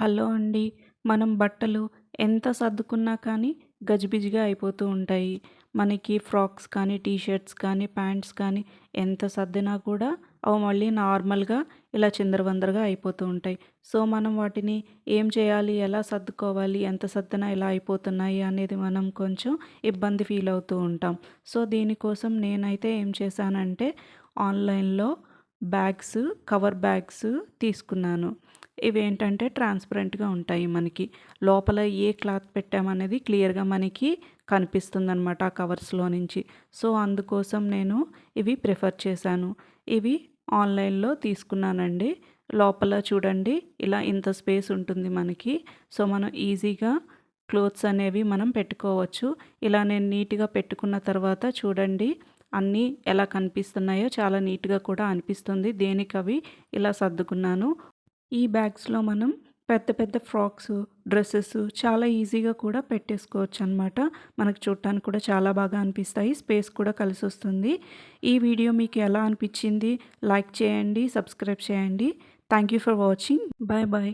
Hello అండి. మనం బట్టలు ఎంత సర్దుకున్నా కానీ గజిబిజిగా అయిపోతూ ఉంటాయి. మనకి ఫ్రాక్స్ కానీ, టీ షర్ట్స్ కానీ, ప్యాంట్స్ కానీ ఎంత సర్దినా కూడా అవి మళ్ళీ నార్మల్‌గా ఇలా చిందరవందరగా అయిపోతూ ఉంటాయి. సో, మనం వాటిని ఏం చేయాలి? ఎలా సర్దుకోవాలి? ఎంత సర్దినా ఇలా అయిపోతున్నాయి అనేది మనం కొంచెం ఇబ్బంది ఫీల్ అవుతూ ఉంటాం. సో, దీనికోసం నేనైతే ఏం చేశానంటే ఆన్‌లైన్‌లో బ్యాగ్స్, కవర్ బ్యాగ్స్ తీసుకున్నాను. ఇవేంటంటే ట్రాన్స్‌పరెంట్‌గా ఉంటాయి మనకి. లోపల ఏ క్లాత్ పెట్టామనేది క్లియర్‌గా మనకి కనిపిస్తుందనమాట ఆ కవర్స్‌లో నుంచి. సో, అందుకోసం నేను ఇవి ప్రిఫర్ చేశాను. ఇవి ఆన్‌లైన్‌లో తీసుకున్నానండి. లోపల చూడండి ఇలా ఇంత స్పేస్ ఉంటుంది మనకి. సో, మనం ఈజీగా క్లోత్స్ అనేవి మనం పెట్టుకోవచ్చు. ఇలా నేను నీట్‌గా పెట్టుకున్న తర్వాత చూడండి అన్నీ ఎలా కనిపిస్తున్నాయో చాలా నీట్‌గా కూడా అనిపిస్తుంది. దేనికవి ఇలా సర్దుకున్నాను. ఈ బ్యాగ్స్‌లో మనం పెద్ద పెద్ద ఫ్రాక్సు, డ్రెసెసు చాలా ఈజీగా కూడా పెట్టేసుకోవచ్చనమాట. మనకు చూడటానికి కూడా చాలా బాగా అనిపిస్తాయి. స్పేస్ కూడా కలిసొస్తుంది. ఈ వీడియో మీకు ఎలా అనిపిచ్చింది? లైక్ చేయండి, సబ్స్క్రైబ్ చేయండి. Thank you for watching. Bye bye.